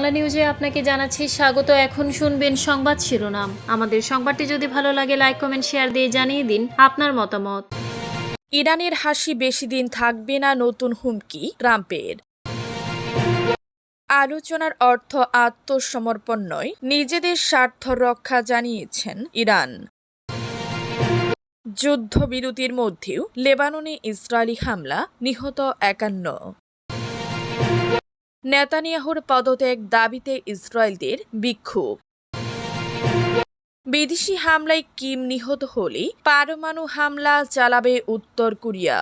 বাংলা নিউজে আপনাকে জানাচ্ছি স্বাগত। এখন শুনবেন সংবাদ শিরোনাম। আমাদের সংবাদটি যদি ভালো লাগে লাইক কমেন্ট শেয়ার দিয়ে জানিয়ে দিন আপনার মতামত। ইরানের হাসি বেশি দিন থাকবে না, নতুন হুমকি ট্রাম্পের। আলোচনার অর্থ আত্মসমর্পণ নয়, নিজেদের স্বার্থ রক্ষা জানিয়েছেন ইরান। যুদ্ধবিরতির মধ্যেও লেবাননে ইসরায়েলি হামলা, নিহত 51। নেতানিয়াহুর পদত্যাগ দাবিতে ইসরায়েলদের বিক্ষোভ। বিদেশি হামলায় কিম নিহত হলে পারমাণু হামলা চালাবে উত্তর কোরিয়া।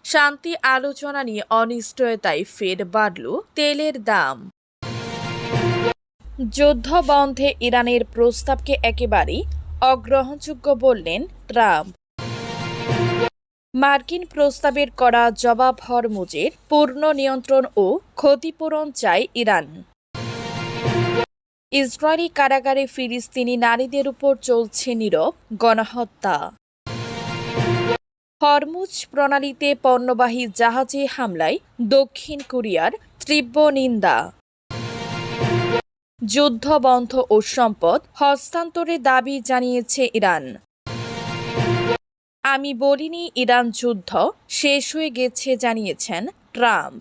শান্তি আলোচনা নিয়ে অনিশ্চয়তায় ফের বাড়ল তেলের দাম। যুদ্ধ বন্ধে ইরানের প্রস্তাবকে একেবারেই অগ্রহণযোগ্য বললেন ট্রাম্প। মার্কিন প্রস্তাবের কড়া জবাব, হরমুজের পূর্ণ নিয়ন্ত্রণ ও ক্ষতিপূরণ চায় ইরান। ইসরায়েলি কারাগারে ফিলিস্তিনি নারীদের উপর চলছে নীরব গণহত্যা। হরমুজ প্রণালীতে পণ্যবাহী জাহাজে হামলায় দক্ষিণ কোরিয়ার তীব্র নিন্দা। যুদ্ধ বন্ধ ও সম্পদ হস্তান্তরের দাবি জানিয়েছে ইরান। আমি বলিনি ইরান যুদ্ধ শেষ হয়ে গেছে জানিয়েছেন ট্রাম্প।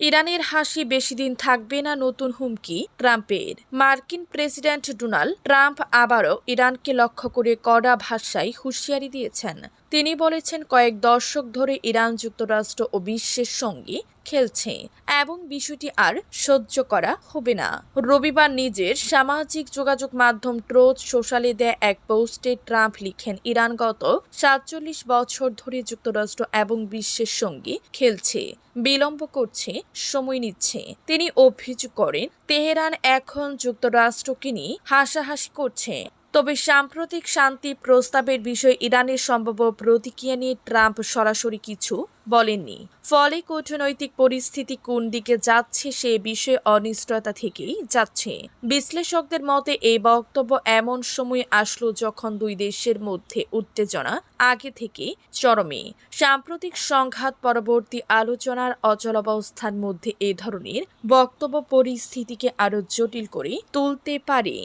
ইরানের হাসি বেশি দিন থাকবে না, নতুন হুমকি ট্রাম্পের। মার্কিন প্রেসিডেন্ট ডোনাল্ড ট্রাম্প আবারও ইরানকে লক্ষ্য করে কড়া ভাষায় হুঁশিয়ারি দিয়েছেন। তিনি বলেছেন, কয়েক দশক ধরে ইরান যুক্তরাষ্ট্র ও বিশ্বের সঙ্গে খেলছে এবং বিষয়টি আর সহ্য করা হবে না। রবিবার নিজের সামাজিক যোগাযোগ মাধ্যম ট্রুথ সোশ্যালে দেয়া এক পোস্টে ট্রাম্প লিখেন, ইরান গত ৪৭ বছর ধরে যুক্তরাষ্ট্র এবং বিশ্বের সঙ্গে খেলছে, বিলম্ব করছে, সময় নিচ্ছে। তিনি অভিযোগ করেন, তেহরান এখন যুক্তরাষ্ট্রকে নিয়ে হাসাহাসি করছে। তবে সাম্প্রতিক শান্তি প্রস্তাবের বিষয়ে ইরানের সম্ভাব্য প্রতিক্রিয়া নিয়ে ট্রাম্প সরাসরি কিছু বলেননি। ফলে কূটনৈতিক পরিস্থিতি কোন দিকে যাচ্ছে সে বিষয়ে অনিশ্চয়তা থেকেই যাচ্ছে। বিশ্লেষকদের মতে এই বক্তব্য এমন সময় আসলো যখন দুই দেশের মধ্যে উত্তেজনা আগে থেকে চরমে। সাম্প্রতিক সংঘাত পরবর্তী আলোচনার অচলাবস্থার মধ্যে এ ধরনের বক্তব্য পরিস্থিতিকে আরও জটিল করে তুলতে পারে।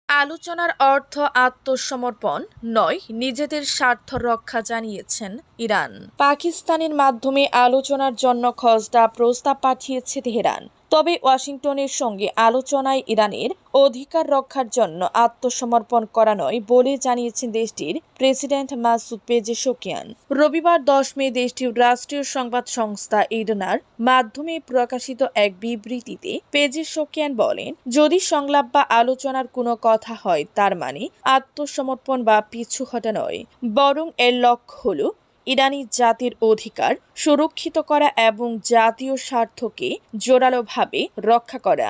আলোচনার অর্থ আত্মসমর্পণ নয়, নিজেদের স্বার্থ রক্ষা জানিয়েছেন ইরান। পাকিস্তানের মাধ্যমে আলোচনার জন্য খসড়া প্রস্তাব পাঠিয়েছে তেহরান। তবে ওয়াশিংটনের সঙ্গে আলোচনায় ইরানের অধিকার রক্ষার জন্য আত্মসমর্পণ করা নয় বলে জানিয়েছেন দেশটির প্রেসিডেন্ট মাসুদ পেজেশকিয়ান। রবিবার 10 মে দেশটির রাষ্ট্রীয় সংবাদ সংস্থা ইরনার মাধ্যমে প্রকাশিত এক বিবৃতিতে পেজেশকিয়ান বলেন, যদি সংলাপ বা আলোচনার কোনো কথা হয় তার মানে আত্মসমর্পণ বা পিছু হটা নয়, বরং এর লক্ষ্য হল ইরানি জাতির অধিকার সুরক্ষিত করা এবং জাতীয় স্বার্থকে জোরালোভাবে রক্ষা করা।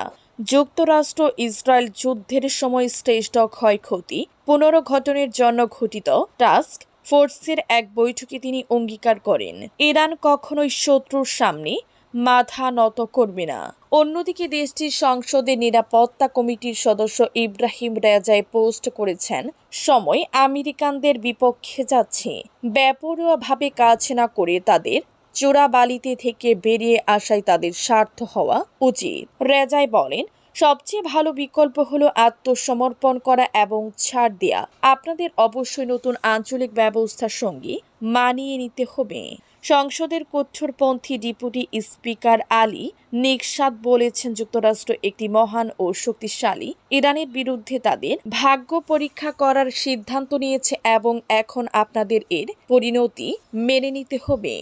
যুক্তরাষ্ট্র ইসরায়েল যুদ্ধের সময় শ্রেষ্ঠ ক্ষয়ক্ষতি পুনর্গঠনের জন্য গঠিত টাস্ক ফোর্সের এক বৈঠকে তিনি অঙ্গীকার করেন, ইরান কখনোই শত্রুর সামনে মাথা নত করবে না। অন্যদিকে দেশটির সংসদের নিরাপত্তা কমিটির সদস্য ইব্রাহিম রেজাই পোস্ট করেছেন, সময় আমেরিকানদের বিপক্ষে যাচ্ছে। বেপরোয়াভাবে কাজ না করে তাদের চোরাবালিতে থেকে বেরিয়ে আসাই তাদের স্বার্থ হওয়া উচিত। রেজাই বলেন, সবচেয়ে ভালো বিকল্প হলো আত্মসমর্পণ করা এবং ছাড় দেয়া। আপনাদের অবশ্যই নতুন আঞ্চলিক ব্যবস্থার সঙ্গে মানিয়ে নিতে হবে। সংসদের কঠোরপন্থী ডেপুটি স্পিকার আলী নিকশাদ বলেছেন, যুক্তরাষ্ট্র একটি মহান ও শক্তিশালী ইরানের বিরুদ্ধে তাদের ভাগ্য পরীক্ষা করার সিদ্ধান্ত নিয়েছে এবং এখন আপনাদের এর পরিণতি মেনে নিতে হবে।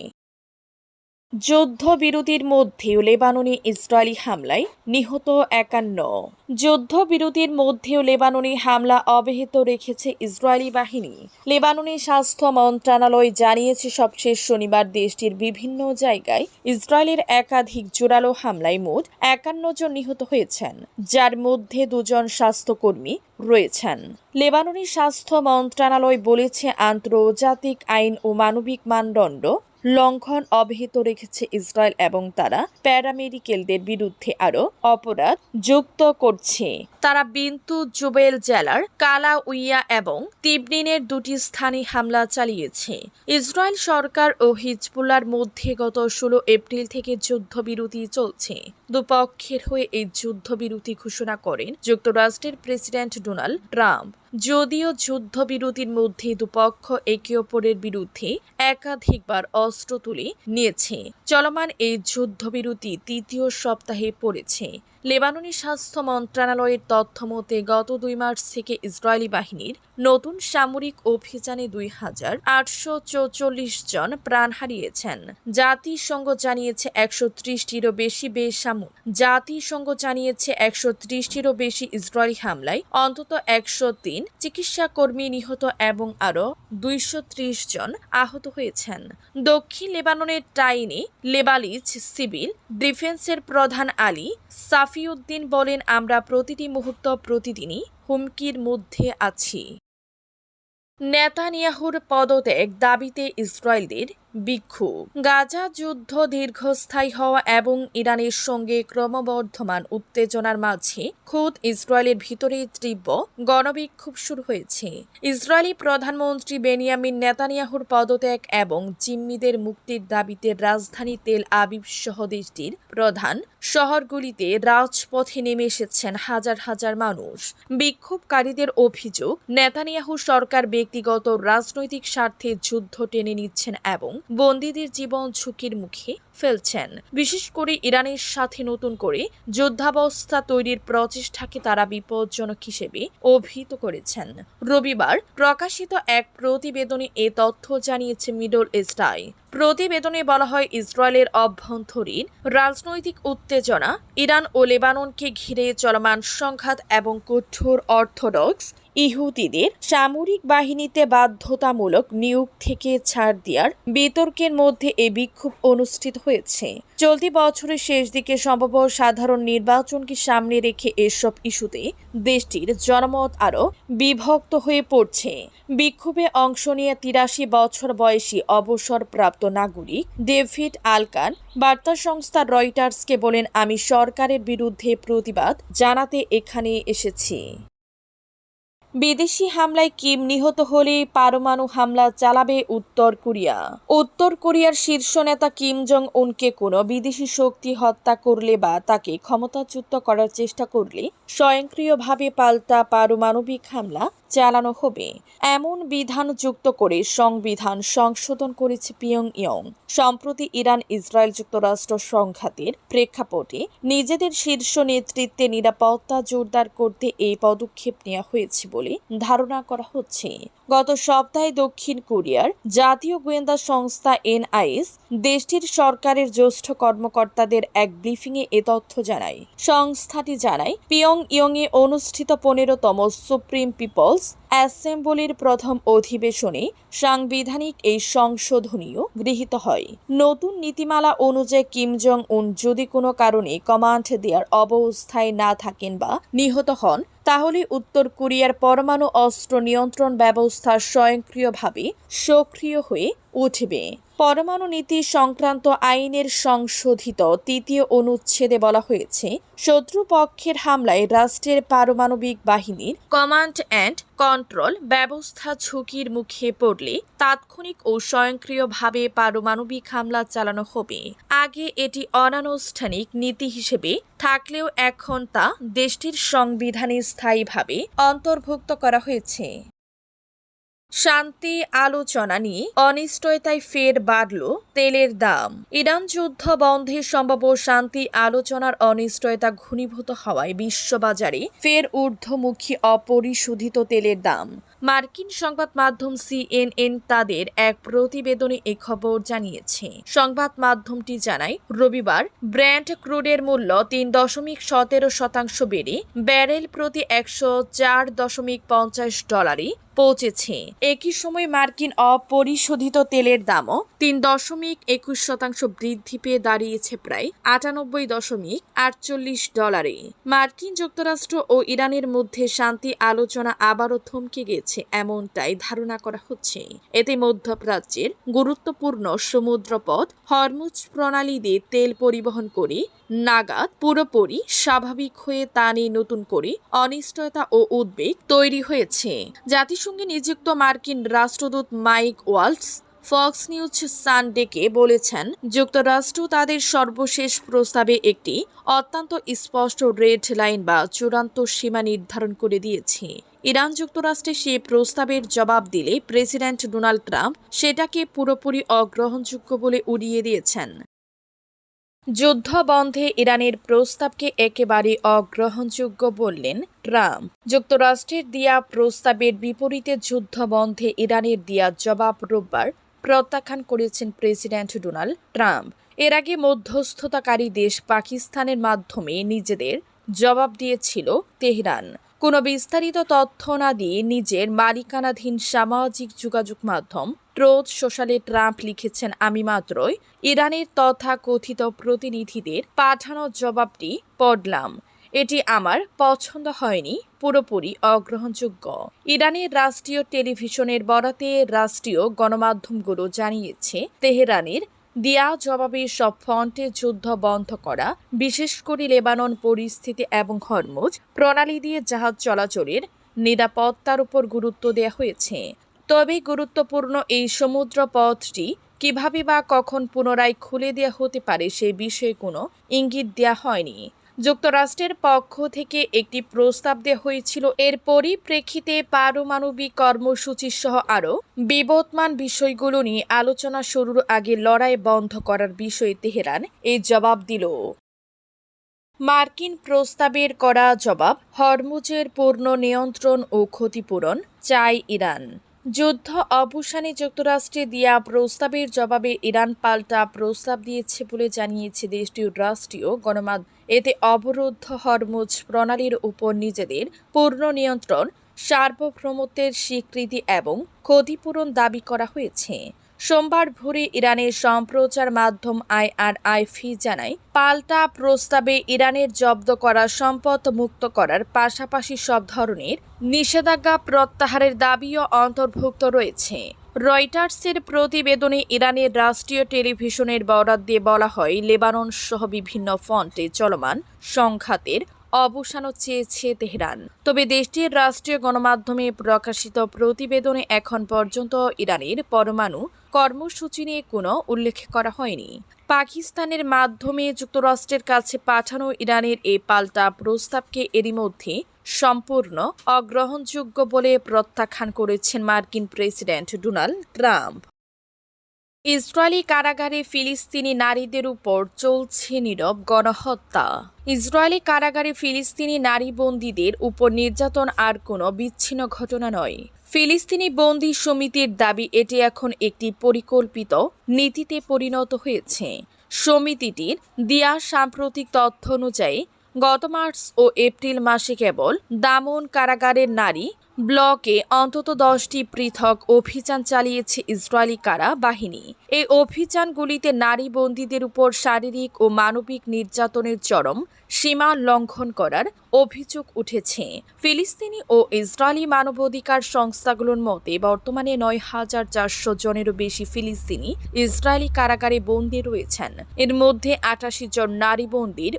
যুদ্ধবিরতির মধ্যেও লেবাননে ইসরায়েলি হামলায় নিহত 51। যুদ্ধবিরতির মধ্যেও লেবাননে হামলা অব্যাহত রেখেছে ইসরায়েলি বাহিনী। লেবাননের স্বাস্থ্য মন্ত্রণালয় জানিয়েছে, সবশেষ শনিবার দেশটির বিভিন্ন জায়গায় ইসরায়েলের একাধিক জোরালো হামলায় মোট 51 জন নিহত হয়েছেন, যার মধ্যে 2 জন স্বাস্থ্যকর্মী রয়েছেন। লেবাননের স্বাস্থ্য মন্ত্রণালয় বলেছে, আন্তর্জাতিক আইন ও মানবিক মানদণ্ড লঙ্ঘন অব্যাহত রেখেছে ইসরায়েল এবং তারা প্যারামেডিকেলদের বিরুদ্ধে আরও অপরাধ যুক্ত করছে। তারা বিন্তু জুবেল জেলার কালাউইয়া এবং তিবনিনের দুটি স্থানে হামলা চালিয়েছে। ইসরায়েল সরকার ও হিজবুল্লাহর মধ্যে গত 16 এপ্রিল থেকে যুদ্ধবিরতি চলছে। দুপক্ষের হয়ে এই যুদ্ধবিরতি ঘোষণা করেন যুক্তরাষ্ট্রের প্রেসিডেন্ট ডোনাল্ড ট্রাম্প। যদিও যুদ্ধবিরতির মধ্যে দুপক্ষ একে অপরের বিরুদ্ধে একাধিকবার অস্ত্র তুলে নিয়েছে, চলমান এই যুদ্ধবিরতি তৃতীয় সপ্তাহে পড়েছে। লেবাননি স্বাস্থ্য মন্ত্রণালয়ের তথ্য মতে গত 2 মার্চ থেকে ইসরায়েলি বাহিনীর নতুন সামরিক অভিযানে 2844 জন প্রাণ হারিয়েছেন। জাতিসংঘ জানিয়েছে 130টিরও বেশি ইসরায়েলি হামলায় অন্তত 103 চিকিৎসাকর্মী নিহত এবং আরও 230 জন আহত হয়েছেন। দক্ষিণ লেবাননের টাইনে লেবালিজ সিভিল ডিফেন্সের প্রধান আলী সাফিউদ্দিন বলেন, আমরা প্রতিটি মুহূর্ত প্রতিদিনই হুমকির মধ্যে আছি। নেতানিয়াহুর পদত্যাগ দাবিতে ইসরায়েলদের বিক্ষোভ। গাজা যুদ্ধ দীর্ঘস্থায়ী হওয়া এবং ইরানের সঙ্গে ক্রমবর্ধমান উত্তেজনার মাঝে খোদ ইসরায়েলের ভিতরে তীব্র গণবিক্ষোভ শুরু হয়েছে। ইসরায়েলি প্রধানমন্ত্রী বেনিয়ামিন নেতানিয়াহুর পদত্যাগ এবং জিম্মিদের মুক্তির দাবিতে রাজধানী তেল আবিব সহ দেশটির প্রধান শহরগুলিতে রাজপথে নেমে এসেছেন হাজার হাজার মানুষ। বিক্ষোভকারীদের অভিযোগ, নেতানিয়াহু সরকার ব্যক্তিগত রাজনৈতিক স্বার্থে যুদ্ধ টেনে নিচ্ছেন এবং বন্দীদের জীবন ঝুঁকির মুখে ফেলছেন। বিশেষ করে ইরানের সাথে নতুন করে যুদ্ধাবস্থা তৈরির প্রচেষ্টাকে তারা বিপজ্জনক হিসেবে অভিহিত করেছেন। রবিবার প্রকাশিত এক প্রতিবেদনে এ তথ্য জানিয়েছে মিডল ইস্ট আই। প্রতিবেদনে বলা হয়, ইসরায়েলের অভ্যন্তরীণ রাজনৈতিক উত্তেজনা, ইরান ও লেবাননকে ঘিরে চলমান সংঘাত এবং কঠোর অর্থোডক্স ইহুদিদের সামরিক বাহিনীতে বাধ্যতামূলক নিয়োগ থেকে ছাড় দেওয়ার বিতর্কের মধ্যে এই বিক্ষোভ অনুষ্ঠিত হয়েছে। চলতি বছরের শেষ দিকে সম্ভব সাধারণ নির্বাচনকে সামনে রেখে এসব ইস্যুতে দেশটির জনমত আরও বিভক্ত হয়ে পড়ছে। বিক্ষোভে অংশ নিয়ে 83 বছর বয়সী অবসরপ্রাপ্ত নাগরিক ডেভিড আলকান বার্তা সংস্থা রয়টার্সকে বলেন, আমি সরকারের বিরুদ্ধে প্রতিবাদ জানাতে এখানে এসেছি। বিদেশি হামলায় কিম নিহত হলে পারমাণু হামলা চালাবে উত্তর কোরিয়া। উত্তর কোরিয়ার শীর্ষ নেতা কিম জং উনকে কোনো বিদেশি শক্তি হত্যা করলে বা তাকে ক্ষমতাচ্যুত করার চেষ্টা করলে স্বয়ংক্রিয়ভাবে পাল্টা পারমাণবিক হামলা চালানো হবে, এমন বিধান যুক্ত করে সংবিধান সংশোধন করেছে পিয়ংইয়ং। সম্প্রতি ইরান ইসরায়েল যুক্তরাষ্ট্র সংঘাতের প্রেক্ষাপটে নিজেদের শীর্ষ নেতৃত্বে নিরাপত্তা জোরদার করতে এই পদক্ষেপ নেওয়া হয়েছে বলে ধারণা করা হচ্ছে। গত সপ্তাহে দক্ষিণ কোরিয়ার জাতীয় গোয়েন্দা সংস্থা এনআইএস দেশটির সরকারের জ্যেষ্ঠ কর্মকর্তাদের এক ব্রিফিংয়ে এ তথ্য জানায়। সংস্থাটি জানায়, পিয়ংইয়ংয়ে অনুষ্ঠিত 15তম সুপ্রিম পিপলস অ্যাসেম্বলির প্রথম অধিবেশনে সাংবিধানিক এই সংশোধনীও গৃহীত হয়। নতুন নীতিমালা অনুযায়ী কিম জং উন যদি কোনো কারণে কমান্ড দেওয়ার অবস্থায় না থাকেন বা নিহত হন, তাহলে উত্তর কোরিয়ার পরমাণু অস্ত্র নিয়ন্ত্রণ ব্যবস্থা স্বয়ংক্রিয়ভাবে সক্রিয় হয়ে উঠবে। পরমাণু নীতি সংক্রান্ত আইনের সংশোধিত 3য় অনুচ্ছেদে বলা হয়েছে, শত্রুপক্ষের হামলায় রাষ্ট্রের পারমাণবিক বাহিনীর কমান্ড অ্যান্ড কন্ট্রোল ব্যবস্থা ঝুঁকির মুখে পড়লে তাৎক্ষণিক ও স্বয়ংক্রিয়ভাবে পারমাণবিক হামলা চালানো হবে। আগে এটি অনানুষ্ঠানিক নীতি হিসেবে থাকলেও এখন তা দেশটির সংবিধানে স্থায়ীভাবে অন্তর্ভুক্ত করা হয়েছে। শান্তি আলোচনা নিয়ে অনিশ্চয়তায় ফের বাড়ল তেলের দাম। ইরান যুদ্ধ বন্ধে সম্ভাব্য শান্তি আলোচনার অনিশ্চয়তা ঘনীভূত হওয়ায় বিশ্ববাজারে ফের ঊর্ধ্বমুখী অপরিশোধিত তেলের দাম। মার্কিন সংবাদ মাধ্যম সিএনএন তাদের এক প্রতিবেদনে এ খবর জানিয়েছে। সংবাদ মাধ্যমটি জানায়, রবিবার ব্র্যান্ড ক্রুডের মূল্য 3.17% বেড়ে ব্যারেল প্রতি 104.50 ডলারে পৌঁছেছে। একই সময় মার্কিন অপরিশোধিত তেলের দামও 3.21% বৃদ্ধি পেয়ে দাঁড়িয়েছে প্রায় 98.48 ডলারে। মার্কিন যুক্তরাষ্ট্র ও ইরানের মধ্যে শান্তি আলোচনা আবারও থমকে গেছে। হচ্ছে এমনটাই ধারণা করা হচ্ছে। এতে মধ্যপ্রাচ্যের গুরুত্বপূর্ণ সমুদ্রপথ হরমুজ প্রণালী দিয়ে তেল পরিবহন করে নাগাদ পুরোপুরি স্বাভাবিক হয়ে তা নিয়ে নতুন করে অনিশ্চয়তা ও উদ্বেগ তৈরি হয়েছে। জাতিসংঘে নিযুক্ত মার্কিন রাষ্ট্রদূত মাইক ওয়ালটস ফক্স নিউজ সানডেকে বলেছেন, যুক্তরাষ্ট্র তাদের সর্বশেষ প্রস্তাবে একটি অত্যন্ত স্পষ্ট রেড লাইন বা চূড়ান্ত সীমা নির্ধারণ করে দিয়েছে। ইরান যুক্তরাষ্ট্রে সে প্রস্তাবের জবাব দিলে প্রেসিডেন্ট ডোনাল্ড ট্রাম্প সেটাকে পুরোপুরি অগ্রহণযোগ্য বলে উড়িয়ে দিয়েছেন। যুদ্ধ বন্ধে ইরানের প্রস্তাবকে একেবারে অগ্রহণযোগ্য বললেন ট্রাম্প। যুক্তরাষ্ট্রের দেয়া প্রস্তাবের বিপরীতে যুদ্ধ বন্ধে ইরানের দেয়া জবাব রোববার প্রত্যাখ্যান করেছেন প্রেসিডেন্ট ডোনাল্ড ট্রাম্প। এর আগে মধ্যস্থতাকারী দেশ পাকিস্তানের মাধ্যমে নিজেদের জবাব দিয়েছিল তেহরান। কোনো বিস্তারিত তথ্য না দিয়ে নিজের মালিকানাধীন সামাজিক যোগাযোগ মাধ্যম ট্রুথ সোশ্যালে ট্রাম্প লিখেছেন, আমি মাত্রই ইরানের তথাকথিত প্রতিনিধিদের পাঠানো জবাবটি পড়লাম। এটি আমার পছন্দ হয়নি, পুরোপুরি অগ্রহণযোগ্য। ইরানের রাষ্ট্রীয় টেলিভিশনের বরাতে রাষ্ট্রীয় গণমাধ্যমগুলো জানিয়েছে, তেহরানের দেয়া জবাবে সব ফ্রন্টে যুদ্ধ বন্ধ করা, বিশেষ করে লেবানন পরিস্থিতি এবং হরমুজ প্রণালী দিয়ে জাহাজ চলাচলের নিরাপত্তার উপর গুরুত্ব দেওয়া হয়েছে। তবে গুরুত্বপূর্ণ এই সমুদ্র পথটি কিভাবে বা কখন পুনরায় খুলে দেওয়া হতে পারে সে বিষয়ে কোনো ইঙ্গিত দেওয়া হয়নি। যুক্তরাষ্ট্রের পক্ষ থেকে একটি প্রস্তাব দেওয়া হয়েছিল। এর পরিপ্রেক্ষিতে পারমাণবিক কর্মসূচি সহ আরও বিবদমান বিষয়গুলো নিয়ে আলোচনা শুরুর আগে লড়াই বন্ধ করার বিষয়ে তেহরান এই জবাব দিল। মার্কিন প্রস্তাবের কড়া জবাব, হরমুজের পূর্ণ নিয়ন্ত্রণ ও ক্ষতিপূরণ চায় ইরান। যুদ্ধ অবসানে যুক্তরাষ্ট্রে দেয়া প্রস্তাবের জবাবে ইরান পাল্টা প্রস্তাব দিয়েছে বলে জানিয়েছে দেশটির রাষ্ট্রীয় গণমাধ্যম। এতে অবরুদ্ধ হরমুজ প্রণালীর উপর নিজেদের পূর্ণ নিয়ন্ত্রণ, সার্বভৌমত্বের স্বীকৃতি এবং ক্ষতিপূরণ দাবি করা হয়েছে। সোমবার ভোরে ইরানের সম্প্রচার মাধ্যম IRIF জানায়, পাল্টা প্রস্তাবে ইরানের জব্দ করা সম্পদ মুক্ত করার পাশাপাশি সব ধরনের নিষেধাজ্ঞা প্রত্যাহারের দাবিও অন্তর্ভুক্ত রয়েছে। রয়টার্সের প্রতিবেদনে ইরানের রাষ্ট্রীয় টেলিভিশনের বরাত দিয়ে বলা হয়, লেবানন সহ বিভিন্ন ফ্রন্টে চলমান সংঘাতের অবসানও চেয়েছে তেহরান। তবে দেশটির রাষ্ট্রীয় গণমাধ্যমে প্রকাশিত প্রতিবেদনে এখন পর্যন্ত ইরানের পরমাণু কর্মসূচি নিয়ে কোনো উল্লেখ করা হয়নি। পাকিস্তানের মাধ্যমে যুক্তরাষ্ট্রের কাছে পাঠানো ইরানের এই পাল্টা প্রস্তাবকে এরই মধ্যে সম্পূর্ণ অগ্রহণযোগ্য বলে প্রত্যাখ্যান করেছেন মার্কিন প্রেসিডেন্ট ডোনাল্ড ট্রাম্প। ইসরায়েলি কারাগারে ফিলিস্তিনি নারীদের উপর চলছে নীরব গণহত্যা। ইসরায়েলি কারাগারে ফিলিস্তিনি নারী বন্দীদের উপর নির্যাতন আর কোনো বিচ্ছিন্ন ঘটনা নয়। ফিলিস্তিনি বন্দী সমিতির দাবি, এটি এখন একটি পরিকল্পিত নীতিতে পরিণত হয়েছে। সমিতিটির দেয়া সাম্প্রতিক তথ্য অনুযায়ী গত মার্চ ও এপ্রিল মাসে কেবল দামন কারাগারের নারী ব্লকে অন্তত 10টি পৃথক অভিযান চালিয়েছে ইসরায়েলি কারা বাহিনী। এই অভিযানগুলিতে নারী বন্দীদের উপর শারীরিক ও মানবিক নির্যাতনের চরম সীমা লঙ্ঘন করার অভিযোগ উঠেছে। ফিলিস্তিনি ও ইসরায়েলি মানবাধিকার সংস্থাগুলোর মতে বর্তমানে 9,400 জনেরও বেশি ফিলিস্তিনি ইসরায়েলি কারাগারে বন্দী রয়েছেন। এর মধ্যে 88 জন নারী বন্দীর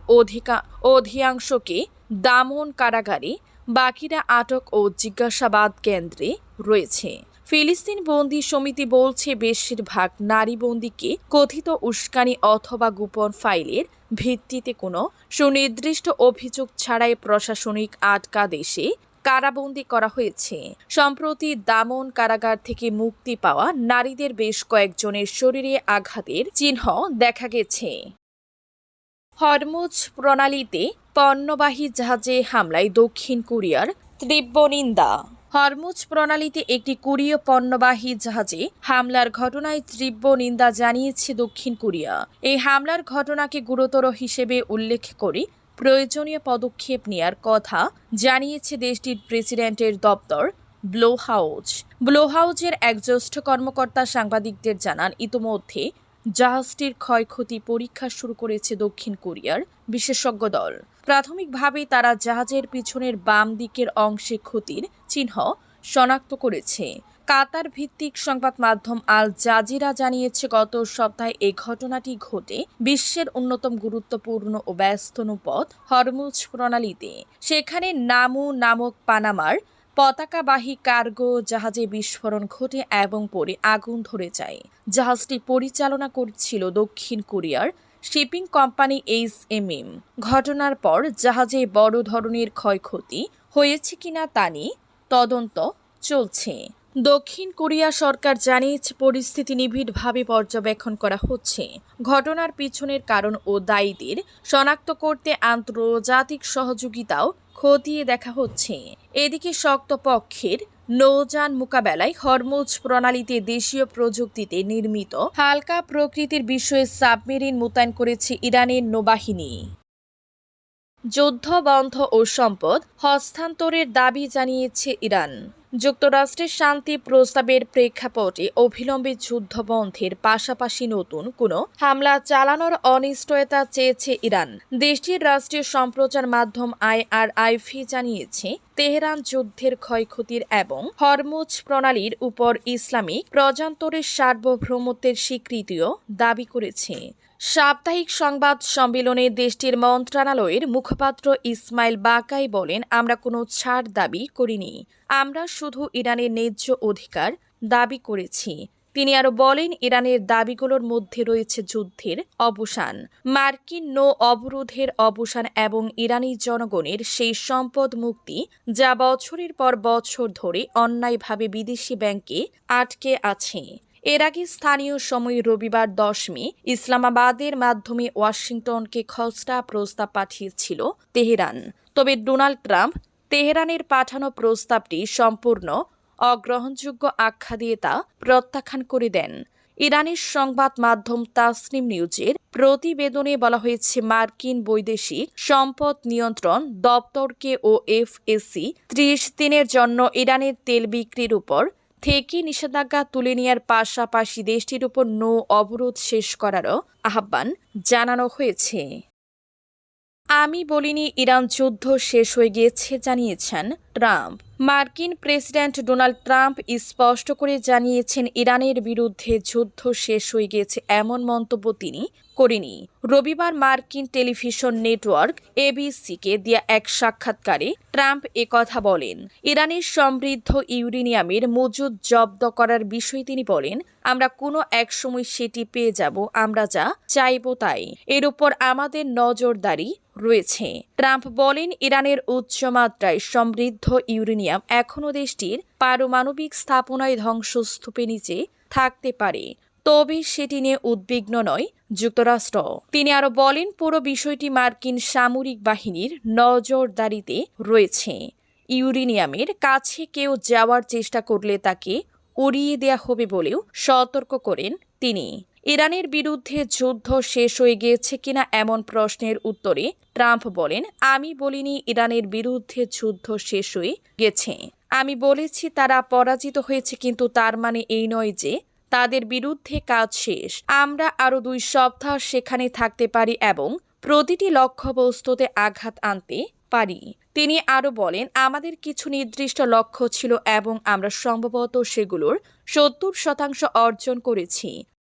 অধিকাংশকে দামন কারাগারে, বাকিরা আটক ও জিজ্ঞাসাবাদ কেন্দ্রে রয়েছে। ফিলিস্তিন বন্দী সমিতি বলছে, বেশিরভাগ নারী বন্দীকে কথিত উস্কানি অথবা গোপন ফাইলের ভিত্তিতে কোনো সুনির্দিষ্ট অভিযোগ ছাড়াই প্রশাসনিক আটকাদেশে কারাবন্দী করা হয়েছে। সম্প্রতি দামন কারাগার থেকে মুক্তি পাওয়া নারীদের বেশ কয়েকজনের শরীরে আঘাতের চিহ্ন দেখা গেছে। হরমুজ প্রণালীতে পণ্যবাহী জাহাজে হামলায় দক্ষিণ কোরিয়ার তীব্র নিন্দা। হরমুজ প্রণালীতে একটি কোরীয় পণ্যবাহী জাহাজে হামলার ঘটনায় তীব্র নিন্দা জানিয়েছে দক্ষিণ কোরিয়া। এই হামলার ঘটনাকে গুরুতর হিসেবে উল্লেখ করে প্রয়োজনীয় পদক্ষেপ নেয়ার কথা জানিয়েছে দেশটির প্রেসিডেন্টের দপ্তর ব্লো হাউজের এক জ্যেষ্ঠ কর্মকর্তা সাংবাদিকদের জানান, ইতোমধ্যে জাহাজটির ক্ষয়ক্ষতি পরীক্ষা শুরু করেছে দক্ষিণ কোরিয়ার বিশেষজ্ঞ দল। প্রাথমিকভাবে তারা জাহাজের পিছনের বাম দিকের অংশে ক্ষতির চিহ্ন শনাক্ত করেছে। কাতার ভিত্তিক সংবাদ মাধ্যম আল জাজিরা জানিয়েছে, গত সপ্তাহে এই ঘটনাটি ঘটে বিশ্বের অন্যতম গুরুত্বপূর্ণ ও ব্যস্ত নৌপথ হরমুজ প্রণালীতে। সেখানে নামু নামক পানামার পতাকাবাহী কার্গো জাহাজে বিস্ফোরণ ঘটে এবং পরে আগুন ধরে যায়। জাহাজটি পরিচালনা করছিল দক্ষিণ কোরিয়ার শিপিং কোম্পানি HMM। ঘটনার পর জাহাজে বড় ধরনের ক্ষয়ক্ষতি হয়েছে কিনা তা নিয়ে তদন্ত চলছে। দক্ষিণ কোরিয়া সরকার জানিয়েছে, পরিস্থিতি নিবিড়ভাবে পর্যবেক্ষণ করা হচ্ছে। ঘটনার পিছনের কারণ ও দায়ীদের শনাক্ত করতে আন্তর্জাতিক সহযোগিতাও খতিয়ে দেখা হচ্ছে। এদিকে শক্তপক্ষের নৌযান মোকাবেলায় হরমুজ প্রণালীতে দেশীয় প্রযুক্তিতে নির্মিত হালকা প্রকৃতির বিষয়ে সাবমেরিন মোতায়েন করেছে ইরানের নৌবাহিনী। যুদ্ধ বন্ধ ও সম্পদ হস্তান্তরের দাবি জানিয়েছে ইরান। যুক্তরাষ্ট্রের শান্তি প্রস্তাবের প্রেক্ষাপটে অবিলম্বে যুদ্ধ বন্ধের পাশাপাশি নতুন কোনো হামলা চালানোর অনিশ্চয়তা চেয়েছে ইরান। দেশটির রাষ্ট্রীয় সম্প্রচার মাধ্যম IRIB জানিয়েছে, তেহরান যুদ্ধের ক্ষয়ক্ষতির এবং হরমুজ প্রণালীর উপর ইসলামিক প্রজাতন্ত্রের সার্বভৌমত্বের স্বীকৃতিও দাবি করেছে। সাপ্তাহিক সংবাদ সম্মেলনে দেশটির মন্ত্রণালয়ের মুখপাত্র ইসমাইল বাকাই বলেন, আমরা কোনো ছাড় দাবি করিনি, আমরা শুধু ইরানের ন্যায্য অধিকার দাবি করেছি। তিনি আরও বলেন, ইরানের দাবিগুলোর মধ্যে রয়েছে যুদ্ধের অবসান, মার্কিন নৌ অবরোধের অবসান এবং ইরানি জনগণের সেই সম্পদ মুক্তি যা বছরের পর বছর ধরে অন্যায়ভাবে বিদেশি ব্যাংকে আটকে আছে। এর আগে স্থানীয় সময় রবিবার 10 মে ইসলামাবাদের মাধ্যমে ওয়াশিংটনকে খসড়া প্রস্তাব পাঠিয়েছিল তেহরান। তবে ডোনাল্ড ট্রাম্প তেহরানের পাঠানো প্রস্তাবটি সম্পূর্ণ অগ্রহণযোগ্য আখ্যা দিয়ে তা প্রত্যাখ্যান করে দেন। ইরানের সংবাদ মাধ্যম তাসনিম নিউজের প্রতিবেদনে বলা হয়েছে, মার্কিন বৈদেশিক সম্পদ নিয়ন্ত্রণ দপ্তরকে ও FSC 30 দিনের জন্য ইরানের তেল বিক্রির উপর থেকে নিষেধাজ্ঞা তুলে নেওয়ার পাশাপাশি দেশটির উপর নৌ অবরোধ শেষ করারও আহ্বান জানানো হয়েছে। আমি বলিনি ইরান যুদ্ধ শেষ হয়ে গিয়েছে জানিয়েছেন ট্রাম্প। মার্কিন প্রেসিডেন্ট ডোনাল্ড ট্রাম্প স্পষ্ট করে জানিয়েছেন, ইরানের বিরুদ্ধে যুদ্ধ শেষ হয়ে গিয়েছে এমন মন্তব্য তিনি করেনি। রবিবার মার্কিন টেলিভিশন নেটওয়ার্ক ABC-কে দেয়া এক সাক্ষাৎকারে ট্রাম্প একথা বলেন। ইরানের সমৃদ্ধ ইউরেনিয়ামের মজুদ জব্দ করার বিষয়ে তিনি বলেন, আমরা কোনো এক সময় সেটি পেয়ে যাব, আমরা যা চাইব তাই। এর উপর আমাদের নজরদারি রয়েছে। ট্রাম্প বলেন, ইরানের উচ্চমাত্রায় সমৃদ্ধ ইউরেনিয়াম এখনও দেশটির পারমাণবিক স্থাপনায় ধ্বংসস্তূপের নিচে থাকতে পারে, তবে সেটি নিয়ে উদ্বিগ্ন নয় যুক্তরাষ্ট্র। তিনি আরও বলেন, পুরো বিষয়টি মার্কিন সামরিক বাহিনীর নজরদারিতে রয়েছে। ইউরেনিয়ামের কাছে কেউ যাওয়ার চেষ্টা করলে তাকে উড়িয়ে দেয়া হবে বলেও সতর্ক করেন তিনি। ইরানের বিরুদ্ধে যুদ্ধ শেষ হয়ে গিয়েছে কিনা এমন প্রশ্নের উত্তরে ট্রাম্প বলেন, আমি বলিনি ইরানের বিরুদ্ধে যুদ্ধ শেষ হয়ে গেছে। আমি বলেছি তারা পরাজিত হয়েছে, কিন্তু তার মানে এই নয় যে তাদের বিরুদ্ধে কাজ শেষ। আমরা আরও 2 সপ্তাহ সেখানে থাকতে পারি এবং প্রতিটি লক্ষ্যবস্তুতে আঘাত আনতে পারি। তিনি আরও বলেন, আমাদের কিছু নির্দিষ্ট লক্ষ্য ছিল এবং আমরা সম্ভবত সেগুলোর 70% অর্জন করেছি।